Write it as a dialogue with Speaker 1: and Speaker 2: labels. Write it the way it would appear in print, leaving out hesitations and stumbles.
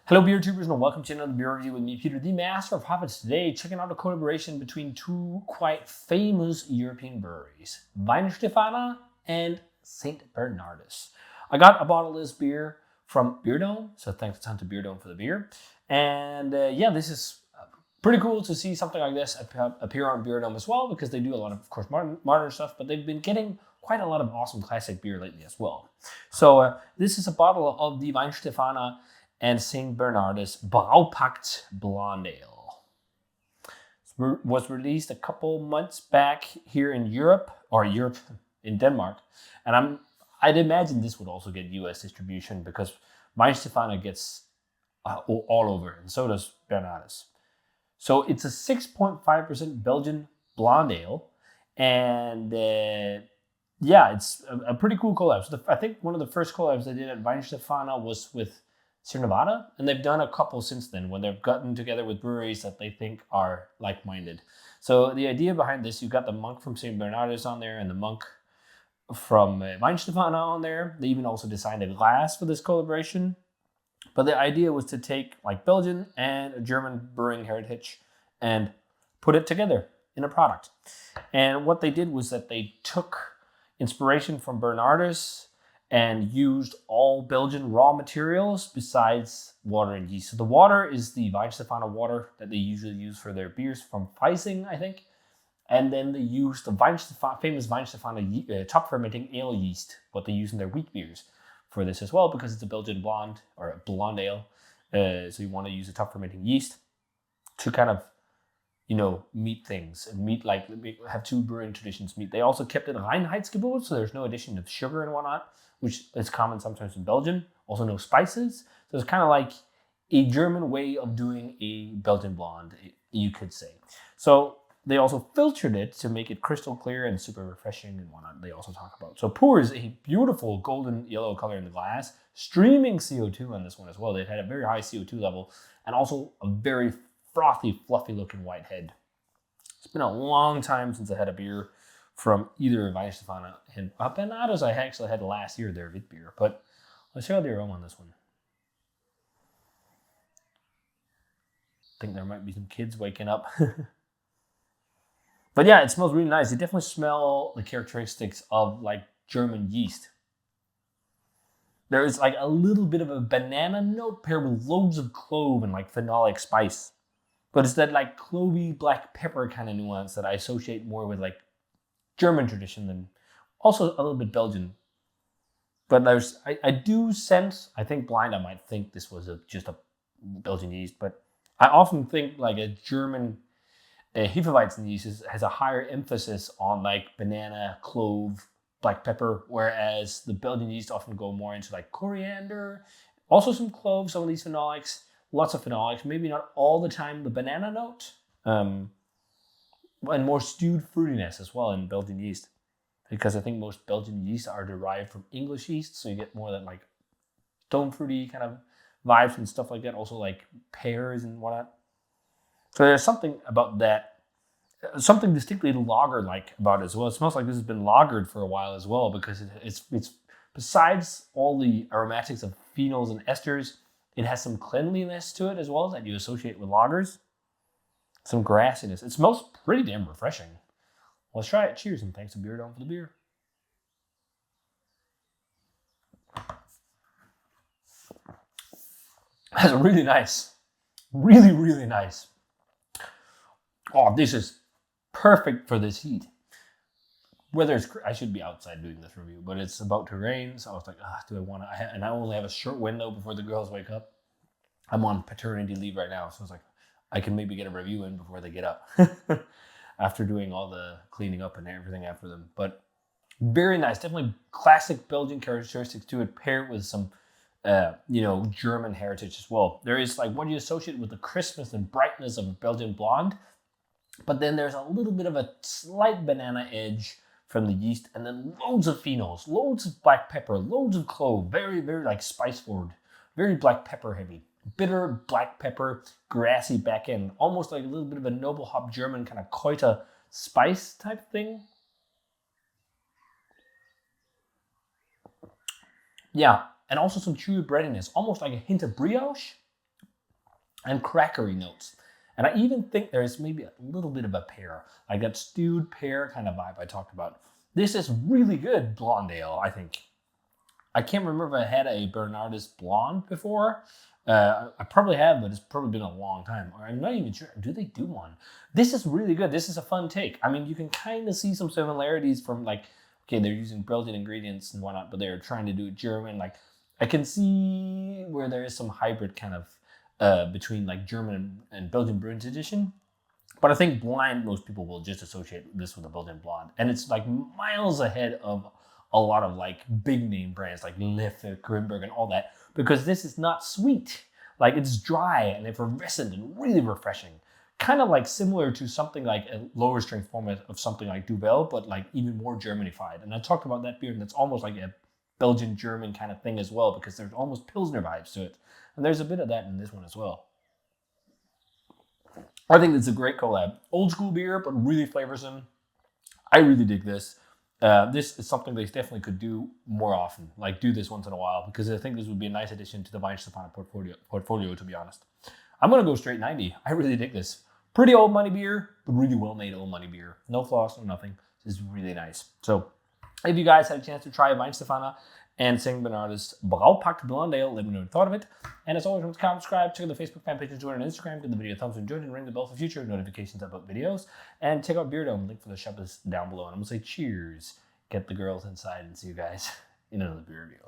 Speaker 1: Hello beer tubers and welcome to another beer review with me, Peter, the Master of Hobbits. Today, checking out a collaboration between two quite famous European breweries, Weihenstephaner and St. Bernardus. I got a bottle of this beer from Beer Dome, so thanks a ton to Beer Dome for the beer. And this is pretty cool to see something like this appear on Beer Dome as well, because they do a lot of course, modern stuff, but they've been getting quite a lot of awesome classic beer lately as well. So this is a bottle of the Weihenstephaner and St. Bernardus Braupakt Blonde Ale. It was released a couple months back here in Europe in Denmark, and I'd imagine this would also get U.S. distribution because Weihenstephaner gets all over, and so does Bernardus. So it's a 6.5% Belgian blonde ale, and it's a pretty cool collab. So I think one of the first collabs they did at Weihenstephaner was with Nevada, and they've done a couple since then when they've gotten together with breweries that they think are like-minded. So the idea behind this, you've got the monk from St. Bernardus on there and the monk from Weihenstephaner on there. They even also designed a glass for this collaboration. But the idea was to take like Belgian and a German brewing heritage and put it together in a product. And what they did was that they took inspiration from Bernardus and used all Belgian raw materials besides water and yeast. So the water is the Weihenstephaner water that they usually use for their beers from Freising, I think. And then they use the famous Weihenstephaner top fermenting ale yeast, what they use in their wheat beers for this as well, because it's a Belgian blonde or a blonde ale. So you want to use a top fermenting yeast to kind of, meet things and have two brewing traditions meet. They also kept it Reinheitsgebot, so there's no addition of sugar and whatnot, which is common sometimes in Belgium. Also no spices. So it's kind of like a German way of doing a Belgian blonde, you could say. So they also filtered it to make it crystal clear and super refreshing and whatnot. They also talk about. So pours a beautiful golden yellow color in the glass, streaming CO2 on this one as well. They've had a very high CO2 level and also a very frothy, fluffy looking white head. It's been a long time since I had a beer from either Weihenstephaner and Bernardus. I actually had last year their wheat beer, but let's check out the aroma on this one. I think there might be some kids waking up. But yeah, it smells really nice. You definitely smell the characteristics of like German yeast. There is like a little bit of a banana note paired with loads of clove and like phenolic spice. But it's that like clovey black pepper kind of nuance that I associate more with like German tradition than also a little bit Belgian. But I do sense, I think blind I might think this was just a Belgian yeast, but I often think like a German Hefeweizen yeast has a higher emphasis on like banana, clove, black pepper, whereas the Belgian yeast often go more into like coriander, also some cloves, some of these phenolics, lots of phenolics, maybe not all the time the banana note, and more stewed fruitiness as well in Belgian yeast, because I think most Belgian yeast are derived from English yeast, so you get more of that like stone fruity kind of vibes and stuff like that, also like pears and whatnot. So there's something about that, something distinctly lager-like about it as well. It smells like this has been lagered for a while as well, because it's besides all the aromatics of phenols and esters, it has some cleanliness to it as well that you associate with lagers. Some grassiness. It smells pretty damn refreshing. Let's try it. Cheers, and thanks to Beer Dome for the beer. That's really nice. Really, really nice. Oh, this is perfect for this heat. I should be outside doing this review, but it's about to rain, so I was like, do I want to? And I only have a short window before the girls wake up. I'm on paternity leave right now, so I was like, I can maybe get a review in before they get up after doing all the cleaning up and everything after them. But very nice, definitely classic Belgian characteristics to it, paired with some, German heritage as well. There is like what you associate with the crispness and brightness of a Belgian blonde, but then there's a little bit of a slight banana edge from the yeast, and then loads of phenols, loads of black pepper, loads of clove, very, very like spice forward, very black pepper heavy. Bitter black pepper, grassy back end, almost like a little bit of a noble hop German kind of Kräuter spice type thing. Yeah, and also some chewy breadiness, almost like a hint of brioche, and crackery notes. And I even think there's maybe a little bit of a pear, like that stewed pear kind of vibe I talked about. This is really good blonde ale, I think. I can't remember if I had a Bernardus blonde before. I probably have, but it's probably been a long time. Or I'm not even sure. Do they do one? This is really good. This is a fun take. I mean, you can kind of see some similarities from like, okay, they're using Belgian ingredients and whatnot, but they're trying to do it German. Like, I can see where there is some hybrid kind of between like German and Belgian brewing tradition. But I think blind, most people will just associate this with a Belgian blonde. And it's like miles ahead of a lot of like big name brands like Leffe, Grimberg, and all that, because this is not sweet. Like it's dry and effervescent and really refreshing. Kind of like similar to something like a lower strength format of something like Duvel, but like even more Germanified. And I talked about that beer, and that's almost like a Belgian German kind of thing as well, because there's almost Pilsner vibes to it. And there's a bit of that in this one as well. I think it's a great collab. Old school beer, but really flavorsome. I really dig this. This is something they definitely could do more often, like do this once in a while, because I think this would be a nice addition to the Weihenstephan portfolio, to be honest. I'm going to go straight 90. I really dig this. Pretty old money beer, but really well made old money beer. No floss, no nothing. This is really nice. So if you guys had a chance to try Weihenstephaner and St. Bernardus Braupakt Blonde Ale, let me know what you thought of it. And as always, remember to comment, subscribe, check out the Facebook fan page, and Twitter and Instagram. Give the video a thumbs up and join, and ring the bell for future notifications about videos. And check out Beer Dome. Link for the shop is down below. And I'm going to say cheers, get the girls inside, and see you guys in another beer review.